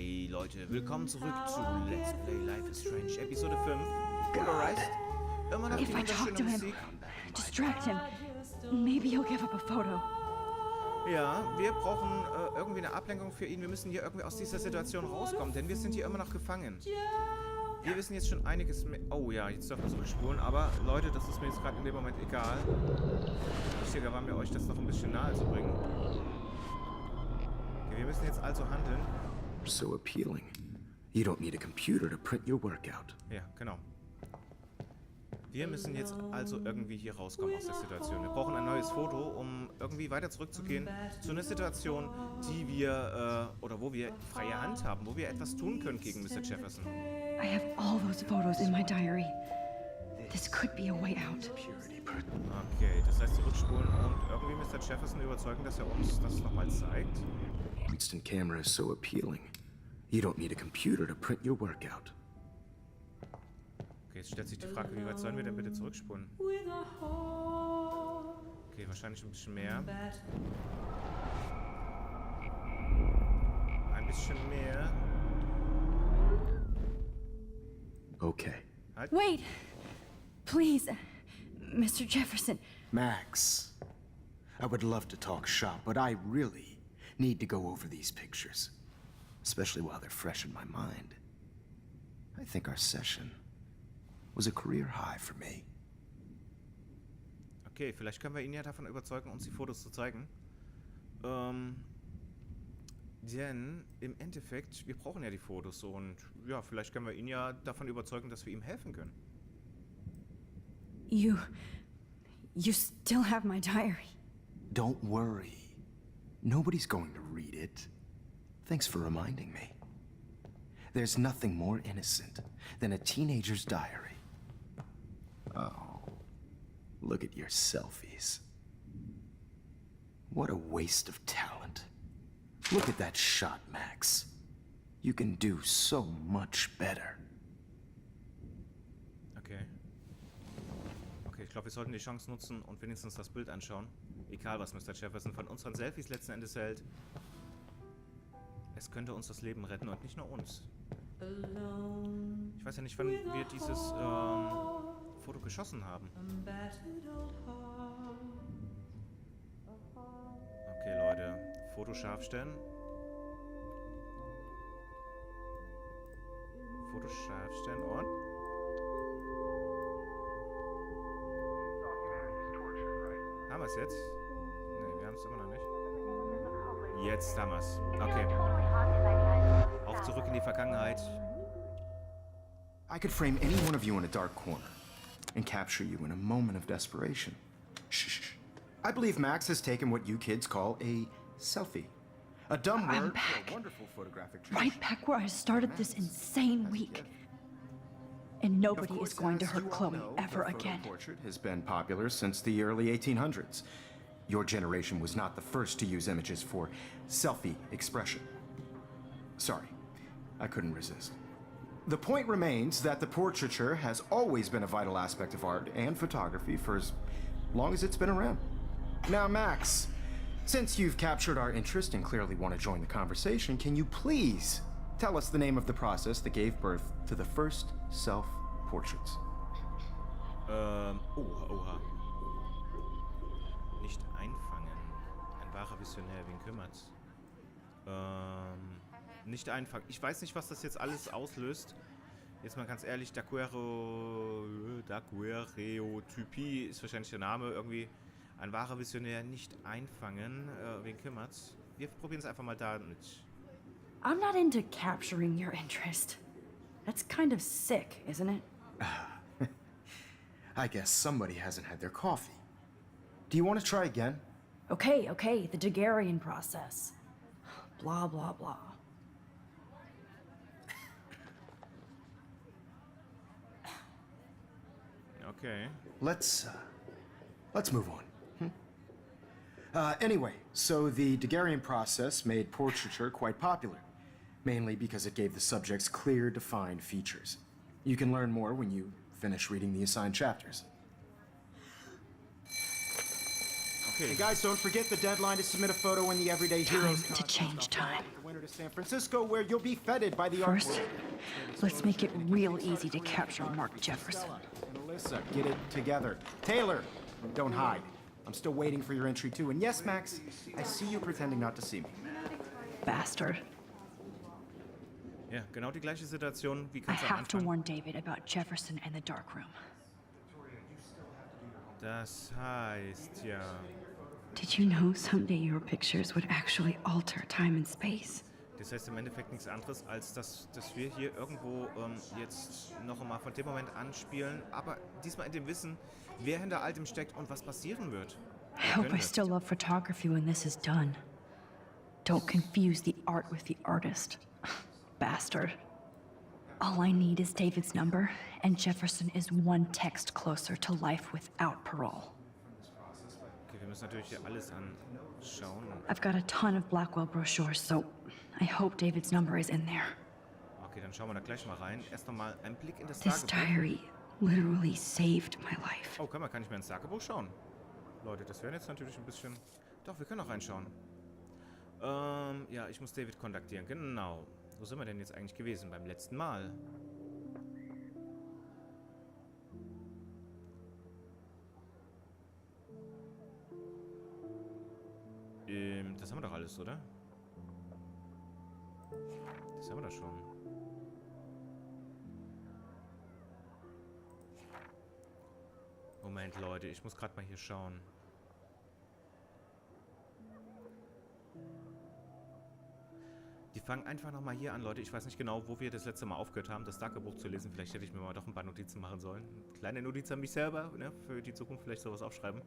Hey Leute, willkommen zurück zu Let's Play Life is Strange, Episode 5. Polarized. Immer noch die wunderschöne Musik. Distract him. Maybe he'll give up a photo. Ja, wir brauchen irgendwie eine Ablenkung für ihn. Wir müssen hier irgendwie aus dieser Situation rauskommen, denn wir sind hier immer noch gefangen. Wir wissen jetzt schon einiges mehr. Oh ja, jetzt dürfen wir zurückspulen. Aber Leute, das ist mir jetzt gerade in dem Moment egal. Wichtiger war mir, euch das noch ein bisschen nahe zu bringen. Okay, wir müssen jetzt also handeln. So appealing. You don't need a computer to print your workout. Ja, genau. Wir müssen jetzt also irgendwie hier rauskommen aus der Situation. Wir brauchen ein neues Foto, um irgendwie weiter zurückzugehen zu einer Situation, die wir, oder wo wir freie Hand haben, wo wir etwas tun können gegen Mr. Jefferson. I have all those photos in my diary. This could be a way out. Okay, das heißt zurückspulen und irgendwie Mr. Jefferson überzeugen, dass er uns das nochmal zeigt. Instant camera is so appealing. You don't need a computer to print your workout. Okay, jetzt stellt sich die Frage, wie weit sollen wir denn bitte zurückspulen? Okay, wahrscheinlich ein bisschen mehr. Ein bisschen mehr. Okay. Halt. Wait! Please, Mr. Jefferson. Max, I would love to talk shop, but I really need to go over these pictures. Especially while they're fresh in my mind. I think our session was a career high for me. Okay, vielleicht können wir ihn ja davon überzeugen, uns die Fotos zu zeigen. Denn im Endeffekt, wir brauchen ja die Fotos und ja, vielleicht können wir ihn ja davon überzeugen, dass wir ihm helfen können. You still have my diary. Don't worry. Nobody's going to read it. Thanks for reminding me. There's nothing more innocent than a teenager's diary. Oh, look at your selfies. What a waste of talent. Look at that shot, Max. You can do so much better. Okay. Okay, ich glaube, wir sollten die Chance nutzen und wenigstens das Bild anschauen. Egal, was Mr. Jefferson von unseren Selfies letzten Endes hält. Es könnte uns das Leben retten und nicht nur uns. Ich weiß ja nicht, wann wir dieses Foto geschossen haben. Okay, Leute. Foto scharf stellen. Foto scharf stellen und... Haben wir es jetzt? Ne, wir haben es immer noch nicht. Jetzt haben wir es. Okay. Auch zurück in die Vergangenheit. I could frame any one of you in a dark corner and capture you in a moment of desperation. Shh. I believe Max has taken what you kids call a selfie. A dumb I'm word back. for a wonderful photographic Right tradition. back where I started this insane week. And nobody is going to hurt Chloe ever again. The portrait has been popular since the early 1800s. Your generation was not the first to use images for selfie expression. Sorry, I couldn't resist. The point remains that the portraiture has always been a vital aspect of art and photography for as long as it's been around. Now, Max, since you've captured our interest and clearly want to join the conversation, can you please tell us the name of the process that gave birth to the first self-portraits? Oha. Nicht einfangen. Ein wahrer Visionär, wen kümmert's? Nicht einfangen. Ich weiß nicht, was das jetzt alles auslöst. Jetzt mal ganz ehrlich, Daguerreotypie ist wahrscheinlich der Name. Irgendwie ein wahrer Visionär, nicht einfangen. Wen kümmert's? Wir probieren es einfach mal damit. I'm not into capturing your interest. That's kind of sick, isn't it? I guess somebody hasn't had their coffee. Do you want to try again? Okay, the Daguerrean process. Blah, blah, blah. Okay. Let's move on. Anyway, so the Daguerrean process made portraiture quite popular, mainly because it gave the subjects clear, defined features. You can learn more when you finish reading the assigned chapters. Okay. And guys, don't forget the deadline to submit a photo in the Everyday Heroes Time to change time. The winter to San Francisco, where you'll be feted by the First, art. let's make it real easy to capture Mark Jefferson. And Alyssa, get it together. Taylor, don't hide. I'm still waiting for your entry too. And yes, Max, I see you pretending not to see me. Bastard. Ja, genau die gleiche Situation wie I ganz am have to Anfang. warn David about Jefferson and the dark room. Das heißt, ja... Did you know someday your pictures would actually alter time and space? Das heißt im Endeffekt nichts anderes, als dass wir hier irgendwo jetzt noch einmal von dem Moment anspielen, aber diesmal in dem Wissen, wer hinter Altem steckt und was passieren wird. I hope I still love photography when this is done. Don't confuse the art with the artist. Bastard. All I need is David's number, and Jefferson is one text closer to life without parole. Okay, wir müssen natürlich hier alles anschauen. I've got a ton of Blackwell brochures, so I hope David's number is in there. Okay, dann schauen wir da gleich mal rein. Erst nochmal ein Blick in das This Tagebuch. diary literally saved my life. Oh, kann ich mir ins Tagebuch schauen? Leute, das wäre jetzt natürlich ein bisschen... Doch, wir können auch reinschauen. Ja, ich muss David kontaktieren. Genau. Wo sind wir denn jetzt eigentlich gewesen beim letzten Mal? Das haben wir doch alles, oder? Das haben wir doch schon. Moment, Leute, ich muss gerade mal hier schauen. Die fangen einfach nochmal hier an, Leute. Ich weiß nicht genau, wo wir das letzte Mal aufgehört haben, das Tagebuch zu lesen. Vielleicht hätte ich mir mal doch ein paar Notizen machen sollen. Kleine Notiz an mich selber, ne? Für die Zukunft vielleicht sowas aufschreiben.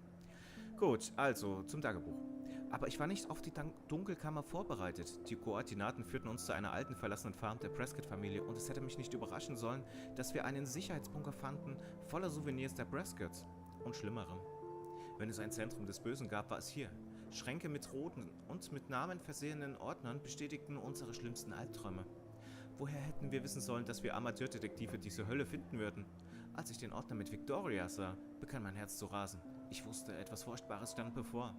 Gut, also zum Tagebuch. Aber ich war nicht auf die Dunkelkammer vorbereitet. Die Koordinaten führten uns zu einer alten, verlassenen Farm der Prescott-Familie und es hätte mich nicht überraschen sollen, dass wir einen Sicherheitsbunker fanden, voller Souvenirs der Prescotts und Schlimmerem. Wenn es ein Zentrum des Bösen gab, war es hier. Schränke mit roten und mit Namen versehenen Ordnern bestätigten unsere schlimmsten Albträume. Woher hätten wir wissen sollen, dass wir Amateurdetektive diese Hölle finden würden? Als ich den Ordner mit Victoria sah, begann mein Herz zu rasen. Ich wusste, etwas Furchtbares stand bevor.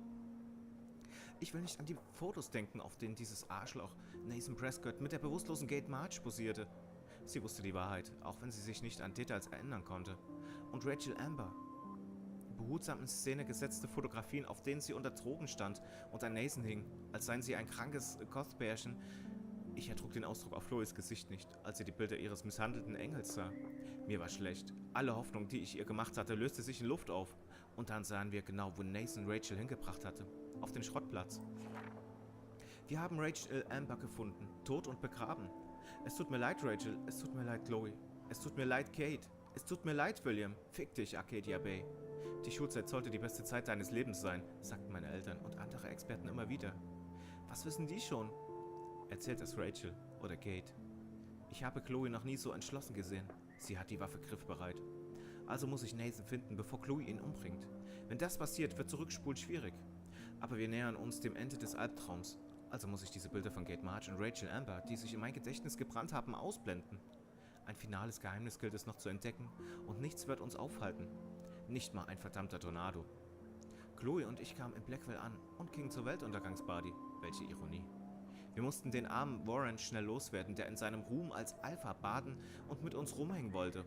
Ich will nicht an die Fotos denken, auf denen dieses Arschloch Nathan Prescott mit der bewusstlosen Gate March posierte. Sie wusste die Wahrheit, auch wenn sie sich nicht an Details erinnern konnte. Und Rachel Amber. Behutsam in Szene gesetzte Fotografien, auf denen sie unter Drogen stand und an Nathan hing, als seien sie ein krankes Goth-Bärchen. Ich ertrug den Ausdruck auf Chloes Gesicht nicht, als sie die Bilder ihres misshandelten Engels sah. Mir war schlecht. Alle Hoffnung, die ich ihr gemacht hatte, löste sich in Luft auf. Und dann sahen wir genau, wo Nathan Rachel hingebracht hatte. Auf den Schrottplatz. Wir haben Rachel Amber gefunden, tot und begraben. Es tut mir leid, Rachel. Es tut mir leid, Chloe. Es tut mir leid, Kate. Es tut mir leid, William. Fick dich, Arcadia Bay. Die Schulzeit sollte die beste Zeit deines Lebens sein, sagten meine Eltern und andere Experten immer wieder. Was wissen die schon? Erzählt es Rachel oder Kate. Ich habe Chloe noch nie so entschlossen gesehen. Sie hat die Waffe griffbereit. Also muss ich Nathan finden, bevor Chloe ihn umbringt. Wenn das passiert, wird Zurückspulen schwierig. Aber wir nähern uns dem Ende des Albtraums. Also muss ich diese Bilder von Gate March und Rachel Amber, die sich in mein Gedächtnis gebrannt haben, ausblenden. Ein finales Geheimnis gilt es noch zu entdecken und nichts wird uns aufhalten. Nicht mal ein verdammter Tornado. Chloe und ich kamen in Blackwell an und gingen zur Weltuntergangsparty. Welche Ironie. Wir mussten den armen Warren schnell loswerden, der in seinem Ruhm als Alpha baden und mit uns rumhängen wollte.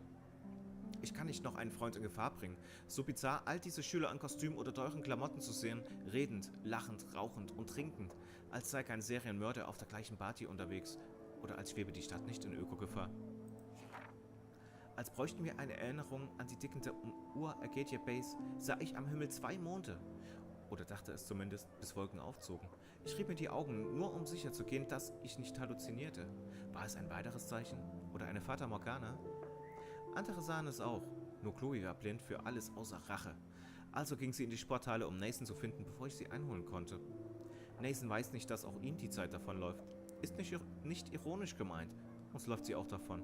Ich kann nicht noch einen Freund in Gefahr bringen. So bizarr, all diese Schüler in Kostüm oder teuren Klamotten zu sehen, redend, lachend, rauchend und trinkend, als sei kein Serienmörder auf der gleichen Party unterwegs oder als schwebe die Stadt nicht in Ökogefahr. Als bräuchten wir eine Erinnerung an die dickende Uhr Arcadia Bays, sah ich am Himmel 2 Monde. Oder dachte es zumindest, bis Wolken aufzogen. Ich rieb mir die Augen, nur um sicher zu gehen, dass ich nicht halluzinierte. War es ein weiteres Zeichen? Oder eine Fata Morgana? Andere sahen es auch. Nur Chloe war blind für alles außer Rache. Also ging sie in die Sporthalle, um Nathan zu finden, bevor ich sie einholen konnte. Nathan weiß nicht, dass auch ihm die Zeit davonläuft. Ist nicht ironisch gemeint. Uns läuft sie auch davon.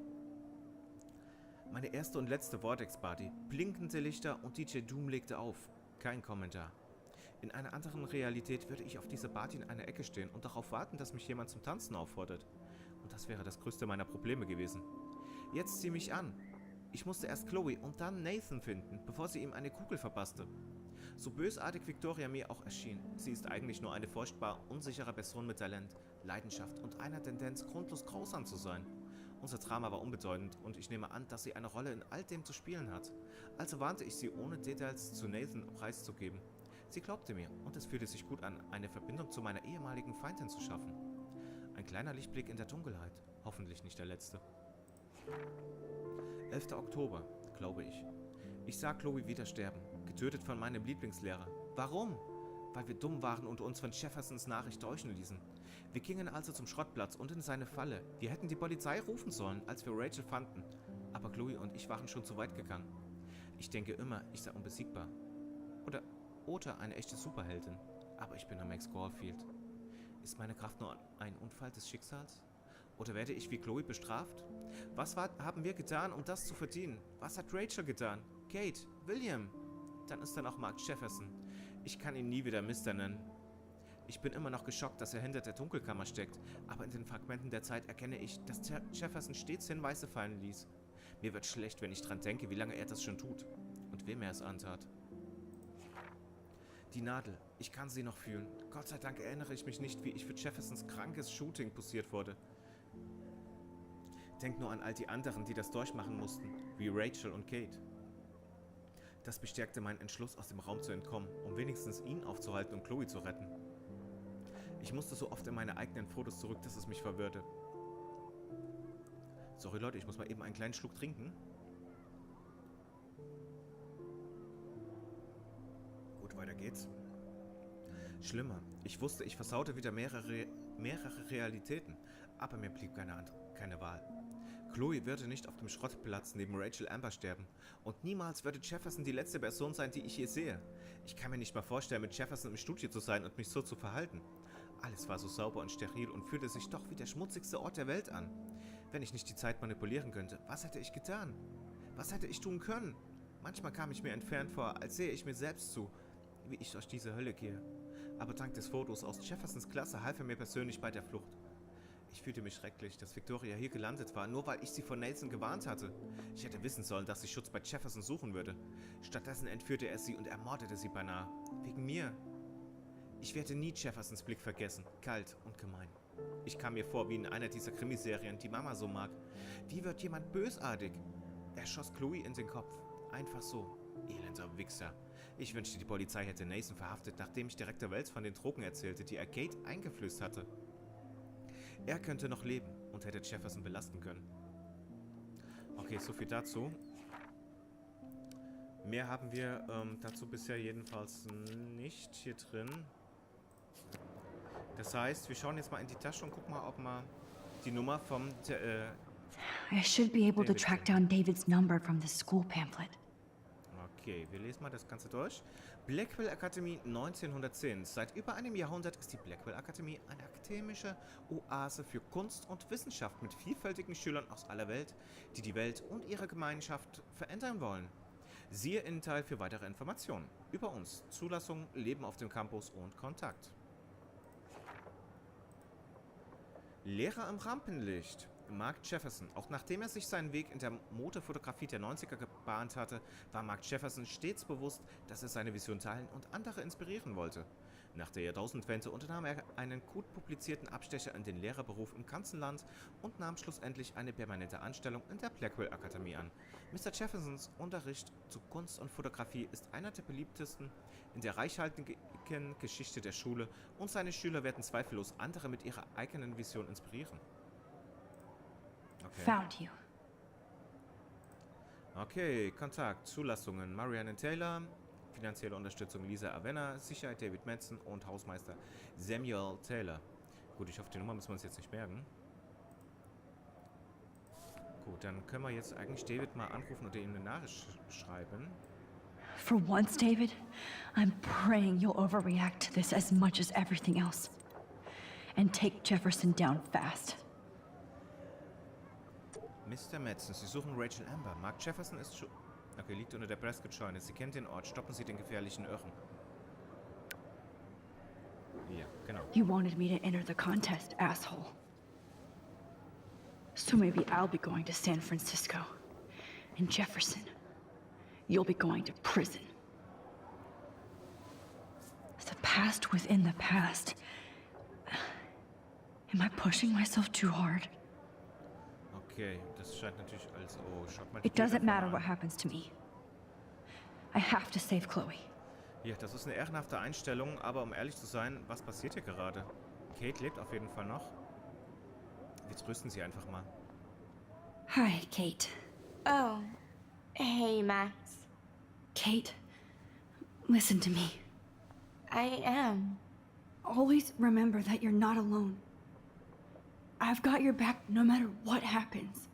Meine erste und letzte Vortex-Party. Blinkende Lichter und DJ Doom legte auf. Kein Kommentar. In einer anderen Realität würde ich auf dieser Party in einer Ecke stehen und darauf warten, dass mich jemand zum Tanzen auffordert. Und das wäre das größte meiner Probleme gewesen. Jetzt zieh mich an. Ich musste erst Chloe und dann Nathan finden, bevor sie ihm eine Kugel verpasste. So bösartig Victoria mir auch erschien, sie ist eigentlich nur eine furchtbar unsichere Person mit Talent, Leidenschaft und einer Tendenz, grundlos grausam zu sein. Unser Drama war unbedeutend und ich nehme an, dass sie eine Rolle in all dem zu spielen hat. Also warnte ich sie, ohne Details zu Nathan preiszugeben. Sie glaubte mir und es fühlte sich gut an, eine Verbindung zu meiner ehemaligen Feindin zu schaffen. Ein kleiner Lichtblick in der Dunkelheit, hoffentlich nicht der letzte. 11. Oktober, glaube ich. Ich sah Chloe wieder sterben, getötet von meinem Lieblingslehrer. Warum? Weil wir dumm waren und uns von Jeffersons Nachricht täuschen ließen. Wir gingen also zum Schrottplatz und in seine Falle. Wir hätten die Polizei rufen sollen, als wir Rachel fanden. Aber Chloe und ich waren schon zu weit gegangen. Ich denke immer, ich sei unbesiegbar. Oder eine echte Superheldin. Aber ich bin am Max Caulfield. Ist meine Kraft nur ein Unfall des Schicksals? Oder werde ich wie Chloe bestraft? Haben wir getan, um das zu verdienen? Was hat Rachel getan? Kate? William? Dann ist da noch Mark Jefferson. Ich kann ihn nie wieder Mister nennen. Ich bin immer noch geschockt, dass er hinter der Dunkelkammer steckt, aber in den Fragmenten der Zeit erkenne ich, dass Jefferson stets Hinweise fallen ließ. Mir wird schlecht, wenn ich dran denke, wie lange er das schon tut und wem er es antat. Die Nadel, ich kann sie noch fühlen. Gott sei Dank erinnere ich mich nicht, wie ich für Jeffersons krankes Shooting posiert wurde. Denk nur an all die anderen, die das durchmachen mussten, wie Rachel und Kate. Das bestärkte meinen Entschluss, aus dem Raum zu entkommen, um wenigstens ihn aufzuhalten und Chloe zu retten. Ich musste so oft in meine eigenen Fotos zurück, dass es mich verwirrte. Sorry Leute, ich muss mal eben einen kleinen Schluck trinken. Gut, weiter geht's. Schlimmer. Ich wusste, ich versaute wieder mehrere Realitäten, aber mir blieb keine Wahl. Chloe würde nicht auf dem Schrottplatz neben Rachel Amber sterben. Und niemals würde Jefferson die letzte Person sein, die ich je sehe. Ich kann mir nicht mal vorstellen, mit Jefferson im Studio zu sein und mich so zu verhalten. Alles war so sauber und steril und fühlte sich doch wie der schmutzigste Ort der Welt an. Wenn ich nicht die Zeit manipulieren könnte, was hätte ich getan? Was hätte ich tun können? Manchmal kam ich mir entfernt vor, als sehe ich mir selbst zu, wie ich durch diese Hölle gehe. Aber dank des Fotos aus Jeffersons Klasse half er mir persönlich bei der Flucht. Ich fühlte mich schrecklich, dass Victoria hier gelandet war, nur weil ich sie vor Nathan gewarnt hatte. Ich hätte wissen sollen, dass sie Schutz bei Jefferson suchen würde. Stattdessen entführte er sie und ermordete sie beinahe. Wegen mir. Ich werde nie Jeffersons Blick vergessen. Kalt und gemein. Ich kam mir vor wie in einer dieser Krimiserien, die Mama so mag. Wie wird jemand bösartig? Er schoss Chloe in den Kopf. Einfach so. Elender Wichser. Ich wünschte, die Polizei hätte Nathan verhaftet, nachdem ich Direktor Wells von den Drogen erzählte, die er Kate eingeflößt hatte. Er könnte noch leben und hätte Jefferson belasten können. Okay, so viel dazu. Mehr haben wir dazu bisher jedenfalls nicht hier drin. Das heißt, wir schauen jetzt mal in die Tasche und gucken mal, ob wir die Nummer vom I should be able to track down David's number from the school pamphlet. Okay, wir lesen mal das Ganze durch. Blackwell Akademie 1910. Seit über einem Jahrhundert ist die Blackwell Akademie eine akademische Oase für Kunst und Wissenschaft mit vielfältigen Schülern aus aller Welt, die die Welt und ihre Gemeinschaft verändern wollen. Siehe Innenteil für weitere Informationen über uns, Zulassung, Leben auf dem Campus und Kontakt. Lehrer im Rampenlicht. Mark Jefferson. Auch nachdem er sich seinen Weg in der Modefotografie der 90er gebahnt hatte, war Mark Jefferson stets bewusst, dass er seine Vision teilen und andere inspirieren wollte. Nach der Jahrtausendwende unternahm er einen gut publizierten Abstecher in den Lehrerberuf im ganzen Land und nahm schlussendlich eine permanente Anstellung in der Blackwell Akademie an. Mr. Jeffersons Unterricht zu Kunst und Fotografie ist einer der beliebtesten in der reichhaltigen Geschichte der Schule und seine Schüler werden zweifellos andere mit ihrer eigenen Vision inspirieren. Okay. Found you. Okay, Kontakt, Zulassungen, Marianne Taylor, finanzielle Unterstützung Lisa Avenna, Sicherheit David Madsen und Hausmeister Samuel Taylor. Gut, ich hoffe, die Nummer müssen wir uns jetzt nicht merken. Gut, dann können wir jetzt eigentlich David mal anrufen oder ihm eine Nachricht schreiben. For once, David, I'm praying you'll overreact to this as much as everything else. And take Jefferson down fast. Mr. Madsen, Sie suchen Rachel Amber. Mark Jefferson ist schon... Okay, liegt unter der Prescott-Scheune. Sie kennt den Ort. Stoppen Sie den gefährlichen Irren. Ja, genau. You wanted me to enter the contest, asshole. So maybe I'll be going to San Francisco. And Jefferson, you'll be going to prison. past within the past. Am I pushing myself too hard? Okay, das scheint natürlich als... Oh, schaut mal. It doesn't matter what happens to me. I have to save Chloe. Ja, das ist eine ehrenhafte Einstellung, aber um ehrlich zu sein, was passiert hier gerade? Kate lebt auf jeden Fall noch. Wir trösten sie einfach mal. Hi, Kate. Oh, hey, Max. Kate, listen to me. I am. Always remember that you're not alone. I've got your back no matter what happens.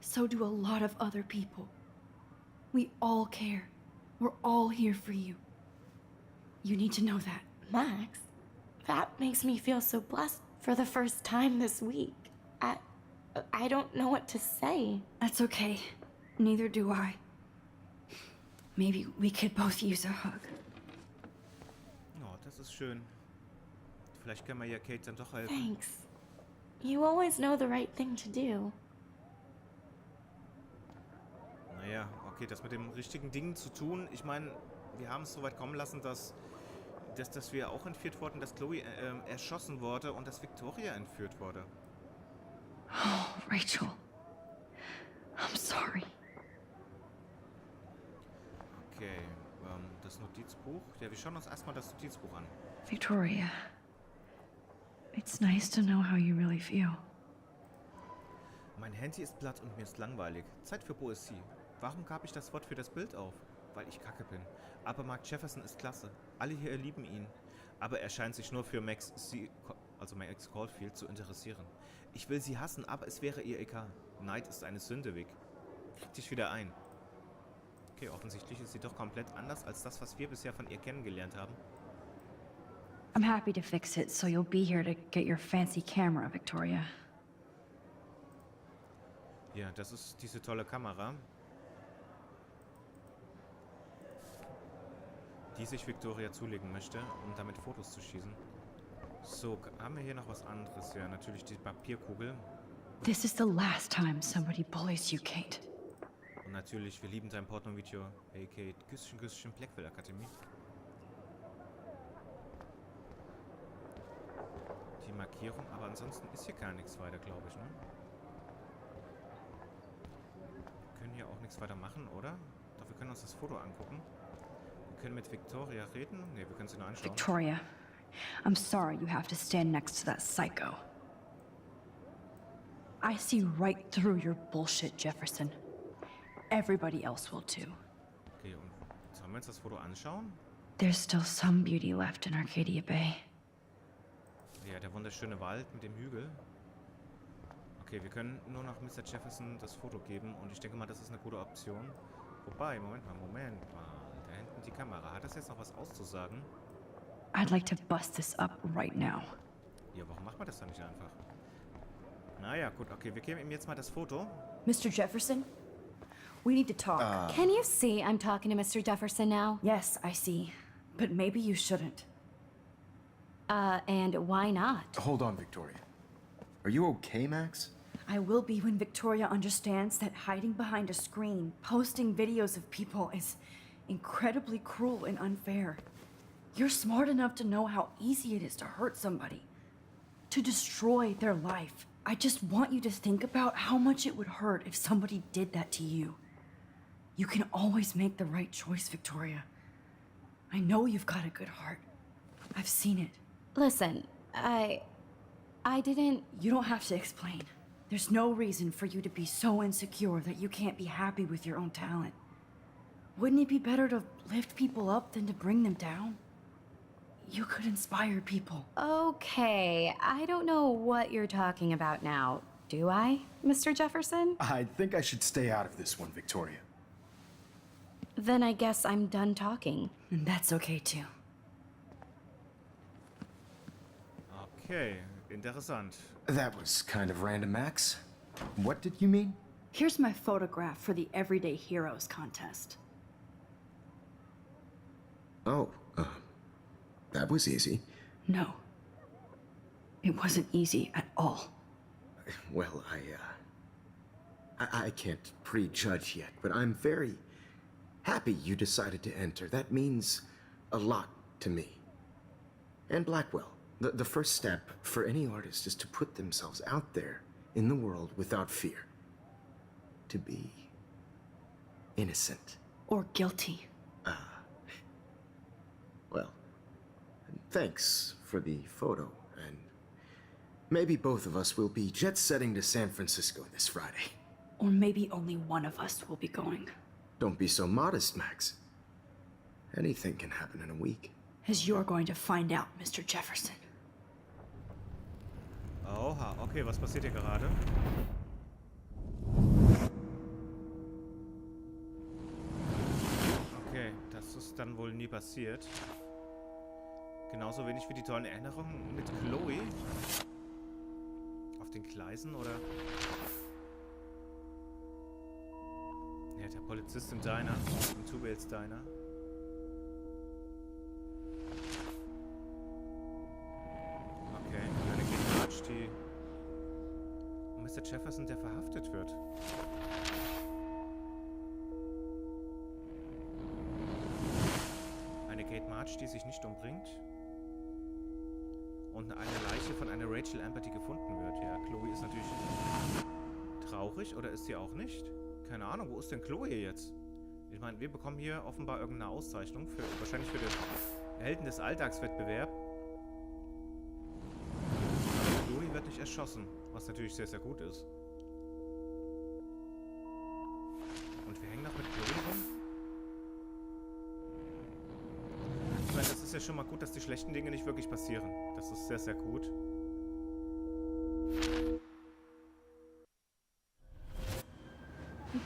So do a lot of other people. We all care. We're all here for you. You need to know that. Max, that makes me feel so blessed for the first time this week. I don't know what to say. That's okay. Neither do I. Maybe we could both use a hug. Oh, das ist schön. Vielleicht können wir ja Kate dann doch helfen. Thanks. You always know the right thing to do. Naja, okay, das mit dem richtigen Ding zu tun. Ich meine, wir haben es so weit kommen lassen, dass wir auch entführt wurden, dass Chloe erschossen wurde und dass Victoria entführt wurde. Oh, Rachel. I'm sorry. Okay, das Notizbuch. Ja, wir schauen uns erstmal das Notizbuch an. Victoria. It's nice to know how you really feel. Mein Handy ist platt und mir ist langweilig. Zeit für Poesie. Warum gab ich das Wort für das Bild auf? Weil ich kacke bin. Aber Mark Jefferson ist klasse. Alle hier lieben ihn. Aber er scheint sich nur für Max Caulfield zu interessieren. Ich will sie hassen, aber es wäre ihr egal. Neid ist eine Sünde, Vic. Krieg dich wieder ein. Okay, offensichtlich ist sie doch komplett anders als das, was wir bisher von ihr kennengelernt haben. I'm happy to fix it, so you'll be here to get your fancy camera, Victoria. Ja, das ist diese tolle Kamera, die sich Victoria zulegen möchte, um damit Fotos zu schießen. So, haben wir hier noch was anderes? Ja, natürlich die Papierkugel. This is the last time somebody bullies you, Kate. Und natürlich, wir lieben dein Porno-Video. Hey Kate, Küsschen, Küsschen, Blackwell Akademie. Die Markierung, aber ansonsten ist hier gar nichts weiter, glaube ich, ne? Wir können hier auch nichts weiter machen, oder? Doch, wir können uns das Foto angucken. Wir können mit Victoria reden. Ne, wir können sie nur anschauen. Victoria, I'm sorry you have to stand next to that psycho. I see right through your bullshit, Jefferson. Everybody else will too. Okay, und sollen wir uns das Foto anschauen? There's still some beauty left in Arcadia Bay. Ja, der wunderschöne Wald mit dem Hügel. Okay, wir können nur noch Mr. Jefferson das Foto geben und ich denke mal, das ist eine gute Option. Wobei, Moment mal. Da hinten die Kamera. Hat das jetzt noch was auszusagen? I'd like to bust this up right now. Ja, warum macht man das dann nicht einfach? Naja, gut, okay, wir geben ihm jetzt mal das Foto. Mr. Jefferson, we need to talk. Can you see I'm talking to Mr. Jefferson now? Yes, I see. But maybe you shouldn't. And why not? Hold on, Victoria. Are you okay, Max? I will be when Victoria understands that hiding behind a screen, posting videos of people is incredibly cruel and unfair. You're smart enough to know how easy it is to hurt somebody, to destroy their life. I just want you to think about how much it would hurt if somebody did that to you. You can always make the right choice, Victoria. I know you've got a good heart. I've seen it. Listen, I didn't... You don't have to explain. There's no reason for you to be so insecure that you can't be happy with your own talent. Wouldn't it be better to lift people up than to bring them down? You could inspire people. Okay, I don't know what you're talking about now. Do I, Mr. Jefferson? I think I should stay out of this one, Victoria. Then I guess I'm done talking. And that's okay too. Okay, interessant. That was kind of random, Max. What did you mean? Here's my photograph for the Everyday Heroes contest. Oh, that was easy. No. It wasn't easy at all. Well, I can't prejudge yet, but I'm very happy you decided to enter. That means a lot to me. And Blackwell. The first step for any artist is to put themselves out there in the world without fear. To be innocent. Or guilty. Well, thanks for the photo, and maybe both of us will be jet-setting to San Francisco this Friday. Or maybe only one of us will be going. Don't be so modest, Max. Anything can happen in a week. As you're going to find out, Mr. Jefferson. Oha, okay, was passiert hier gerade? Okay, das ist dann wohl nie passiert. Genauso wenig wie die tollen Erinnerungen mit Chloe. Auf den Gleisen, oder? Ja, der Polizist im Diner. Im Two-Wheels Diner. Okay, eine Gegenwart, die... Und Mr. Jefferson, der verhaftet wird. Eine Kate March, die sich nicht umbringt. Und eine Leiche von einer Rachel Amber, die gefunden wird. Ja, Chloe ist natürlich traurig, oder ist sie auch nicht? Keine Ahnung, wo ist denn Chloe jetzt? Ich meine, wir bekommen hier offenbar irgendeine Auszeichnung, wahrscheinlich für den Helden des Alltagswettbewerb. Aber Chloe wird nicht erschossen, was natürlich sehr, sehr gut ist. Und wir hängen noch mit Chloe rum. Ich meine, das ist ja schon mal gut, dass die schlechten Dinge nicht wirklich passieren. Das ist sehr, sehr gut.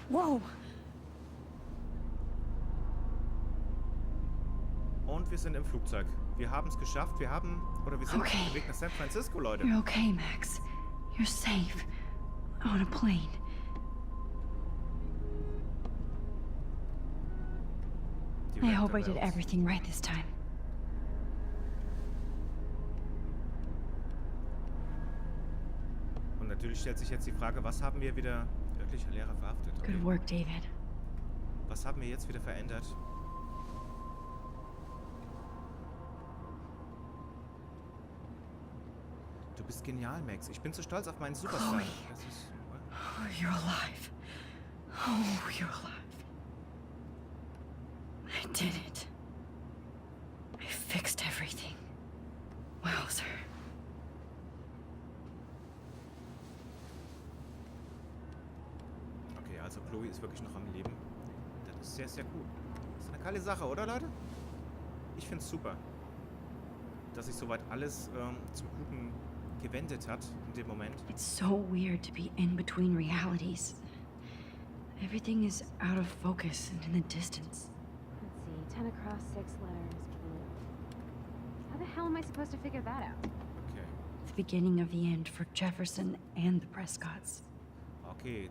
Whoa! Und wir sind im Flugzeug. Wir haben es geschafft. Wir sind auf dem Weg nach San Francisco, Leute. You're okay, Max. You're safe. On a plane. I hope I did everything right this time. Und natürlich stellt sich jetzt die Frage, was haben wir wieder wirklich Lehrer verhaftet? Okay. Good work, David. Was haben wir jetzt wieder verändert? Du bist genial, Max. Ich bin so stolz auf meinen Superstar. Chloe. Das ist... Oh, you're alive. Oh, you're alive. I did it. I fixed everything. Wowzer. Okay, also Chloe ist wirklich noch am Leben. Das ist sehr, sehr gut. Das ist eine geile Sache, oder, Leute? Ich finde es super, dass sich soweit alles zum Guten gewendet hat in dem Moment. It's so weird to be in between realities. Everything is out of focus and in the distance. Let's see, 10 across, 6 letters, blue. How the hell am I supposed to figure that out? Okay. The beginning of the end for Jefferson and the Prescotts. Okay,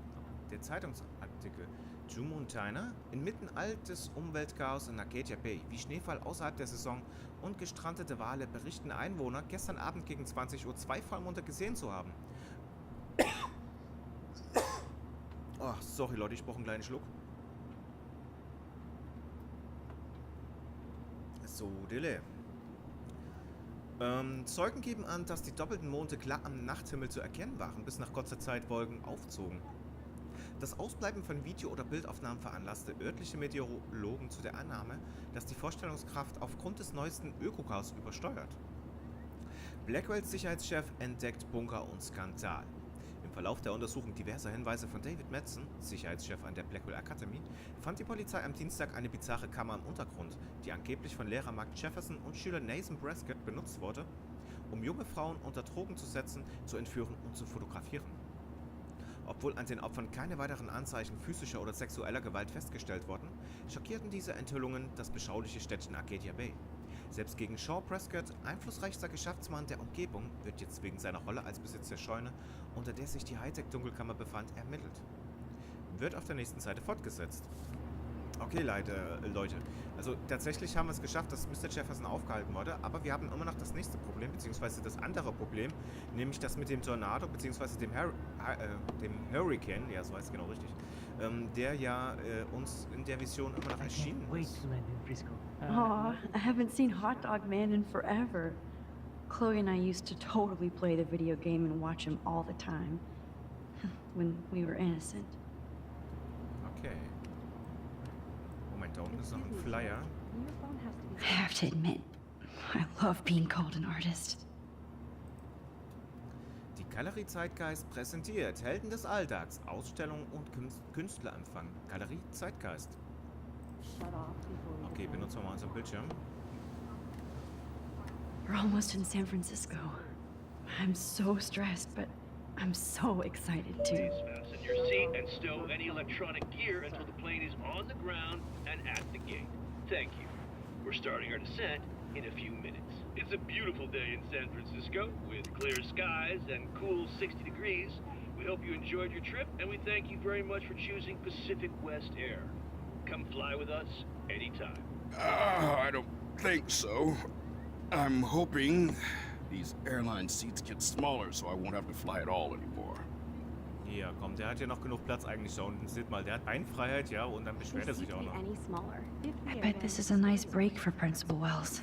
der Zeitungsartikel. Jumontana, inmitten altes Umweltchaos in Arcadia Bay, wie Schneefall außerhalb der Saison und gestrandete Wale berichten Einwohner, gestern Abend gegen 20 Uhr 2 Vollmonde gesehen zu haben. Oh, sorry Leute, ich brauche einen kleinen Schluck. So, Dille. Zeugen geben an, dass die doppelten Monde klar am Nachthimmel zu erkennen waren, bis nach kurzer Zeit Wolken aufzogen. Das Ausbleiben von Video- oder Bildaufnahmen veranlasste örtliche Meteorologen zu der Annahme, dass die Vorstellungskraft aufgrund des neuesten Ökochaos übersteuert. Blackwells Sicherheitschef entdeckt Bunker und Skandal. Im Verlauf der Untersuchung diverser Hinweise von David Madsen, Sicherheitschef an der Blackwell Academy, fand die Polizei am Dienstag eine bizarre Kammer im Untergrund, die angeblich von Lehrer Mark Jefferson und Schüler Nathan Prescott benutzt wurde, um junge Frauen unter Drogen zu setzen, zu entführen und zu fotografieren. Obwohl an den Opfern keine weiteren Anzeichen physischer oder sexueller Gewalt festgestellt wurden, schockierten diese Enthüllungen das beschauliche Städtchen Arcadia Bay. Selbst gegen Shaw Prescott, einflussreichster Geschäftsmann der Umgebung, wird jetzt wegen seiner Rolle als Besitzer der Scheune, unter der sich die Hightech-Dunkelkammer befand, ermittelt. Wird auf der nächsten Seite fortgesetzt. Okay, Leute. Also tatsächlich haben wir es geschafft, dass Mr. Jefferson aufgehalten wurde, aber wir haben immer noch das nächste Problem, beziehungsweise das andere Problem, nämlich das mit dem Tornado, beziehungsweise dem Hurricane, ja, so heißt es genau richtig, der ja uns in der Vision immer noch erschienen ist. Aw, I haven't seen Hot Dog Man in forever. Chloe and I used to totally play the video game and watch him all the time. When we were innocent. Okay. Moment, da unten ist noch ein Flyer. I have to admit, I love being called an artist. Die Galerie Zeitgeist präsentiert Helden des Alltags, Ausstellung und Künstleranfang. Galerie Zeitgeist. Okay, benutzen wir mal unseren Bildschirm. We're almost in San Francisco. I'm so stressed, but I'm so excited too. Please fasten your seat and stow any electronic gear until the plane is on the ground and at the gate. Thank you. We're starting our descent in a few minutes. It's a beautiful day in San Francisco with clear skies and cool 60 degrees. We hope you enjoyed your trip and we thank you very much for choosing Pacific West Air. Come fly with us anytime. I don't think so. I'm hoping these airline seats get smaller so I won't have to fly at all anymore. Ja, komm, der hat ja noch genug Platz eigentlich da unten. Seht mal, der hat Beinfreiheit, ja, und dann beschwert er sich auch noch. I bet this is a nice break for Principal Wells.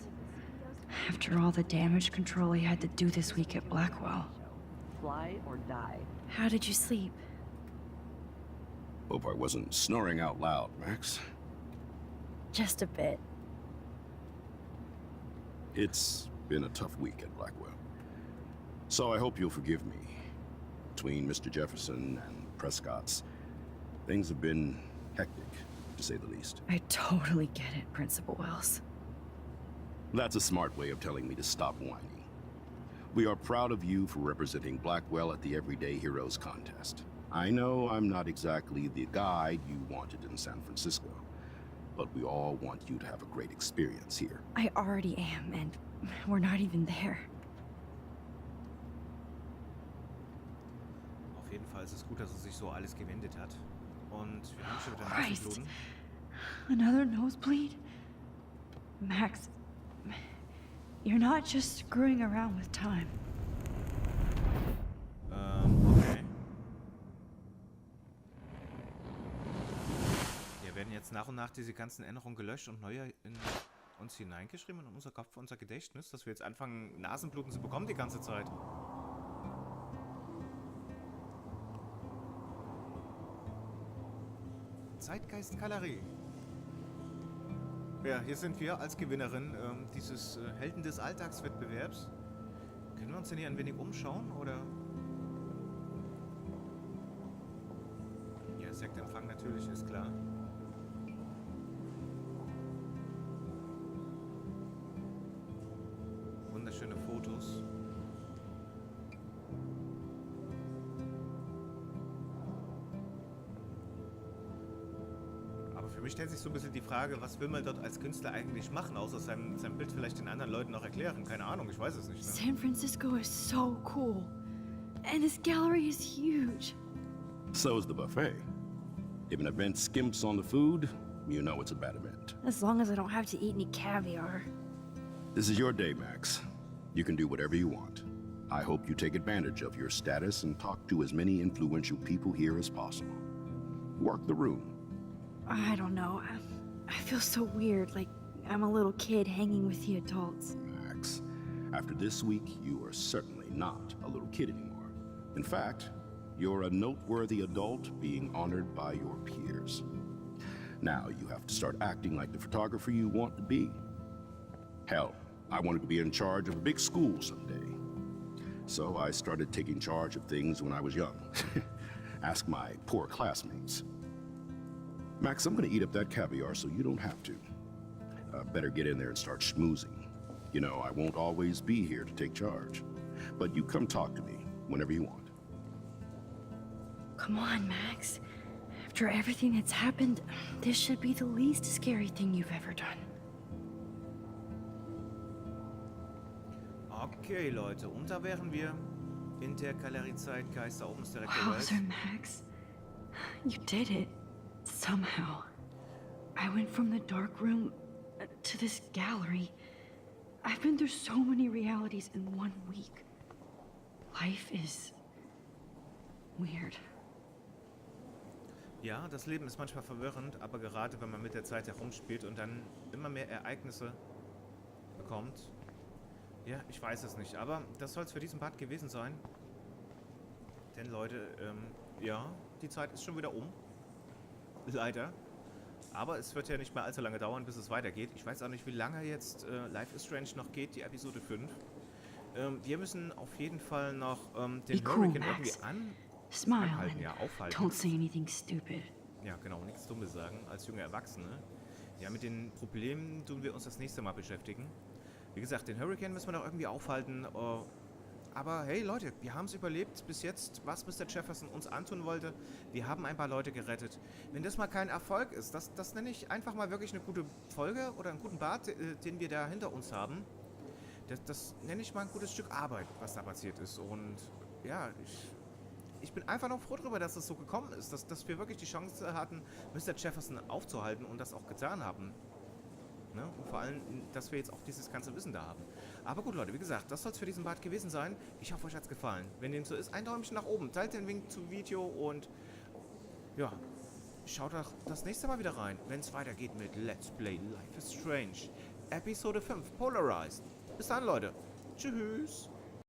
After all the damage control he had to do this week at Blackwell. Fly or die. How did you sleep? Hope I wasn't snoring out loud, Max. Just a bit. It's been a tough week at Blackwell. So I hope you'll forgive me. Between Mr. Jefferson and Prescott's, things have been hectic, to say the least. I totally get it, Principal Wells. That's a smart way of telling me to stop whining. We are proud of you for representing Blackwell at the Everyday Heroes contest. I know I'm not exactly the guide you wanted in San Francisco, but we all want you to have a great experience here. I already am, and we're not even there. Auf jeden Fall ist es gut, dass es sich so alles gewendet hat. Und wir haben schon wieder Christ. Nasenbluten. Another nosebleed? Max, you're not just screwing around with time. Okay. Ja, werden jetzt nach und nach diese ganzen Erinnerungen gelöscht und neue in uns hineingeschrieben in unser Kopf, unser Gedächtnis, dass wir jetzt anfangen, Nasenbluten zu bekommen die ganze Zeit. Zeitgeist-Galerie. Ja, hier sind wir als Gewinnerin dieses Helden des Alltagswettbewerbs. Können wir uns denn hier ein wenig umschauen, oder? Ja, Sektempfang natürlich, ist klar. Wunderschöne Fotos. Aber für mich stellt sich so ein bisschen die Frage, was will man dort als Künstler eigentlich machen, außer sein Bild vielleicht den anderen Leuten noch erklären. Keine Ahnung, ich weiß es nicht. Ne? San Francisco is so cool. And this gallery is huge. So is the buffet. If an event skimps on the food, you know it's a bad event. As long as I don't have to eat any caviar. This is your day, Max. You can do whatever you want. I hope you take advantage of your status and talk to as many influential people here as possible. Work the room. I don't know. I feel so weird, like I'm a little kid hanging with the adults. Max, after this week, you are certainly not a little kid anymore. In fact, you're a noteworthy adult being honored by your peers. Now you have to start acting like the photographer you want to be. Hell, I wanted to be in charge of a big school someday. So I started taking charge of things when I was young. Ask my poor classmates. Max, I'm gonna eat up that caviar so you don't have to. Better get in there and start schmoozing. You know, I won't always be here to take charge. But you come talk to me whenever you want. Come on, Max. After everything that's happened, this should be the least scary thing you've ever done. Okay, Leute, und da wären wir in der Galerie Zeitgeist. Da oben ist direkt der Wow, Welt. Sir Max. You did it. Somehow. I went from the dark room to this gallery. I've been through so many realities in 1 week. Life is weird. Ja, das Leben ist manchmal verwirrend, aber gerade wenn man mit der Zeit herumspielt und dann immer mehr Ereignisse bekommt, Ja, ich weiß es nicht, aber das soll es für diesen Part gewesen sein. Denn Leute, ja, die Zeit ist schon wieder um. Leider. Aber es wird ja nicht mehr allzu lange dauern, bis es weitergeht. Ich weiß auch nicht, wie lange jetzt Life is Strange noch geht, die Episode 5. Wir müssen auf jeden Fall noch den Be cool, Hurricane irgendwie Max. Smile anhalten, and ja, aufhalten. don't say anything stupid. Ja, genau, nichts Dummes sagen, als junge Erwachsene. Ja, mit den Problemen tun wir uns das nächste Mal beschäftigen. Wie gesagt, den Hurricane müssen wir noch irgendwie aufhalten. Aber hey Leute, wir haben es überlebt bis jetzt, was Mr. Jefferson uns antun wollte. Wir haben ein paar Leute gerettet. Wenn das mal kein Erfolg ist, das nenne ich einfach mal wirklich eine gute Folge oder einen guten Part, den wir da hinter uns haben. Das nenne ich mal ein gutes Stück Arbeit, was da passiert ist. Und ja, ich bin einfach noch froh darüber, dass es so gekommen ist, dass wir wirklich die Chance hatten, Mr. Jefferson aufzuhalten und das auch getan haben. Ne? Und vor allem, dass wir jetzt auch dieses ganze Wissen da haben. Aber gut, Leute, wie gesagt, das soll es für diesen Part gewesen sein. Ich hoffe, euch hat es gefallen. Wenn dem so ist, ein Däumchen nach oben, teilt den Link zum Video und ja, schaut auch das nächste Mal wieder rein, wenn es weitergeht mit Let's Play Life is Strange. Episode 5, Polarized. Bis dann, Leute. Tschüss.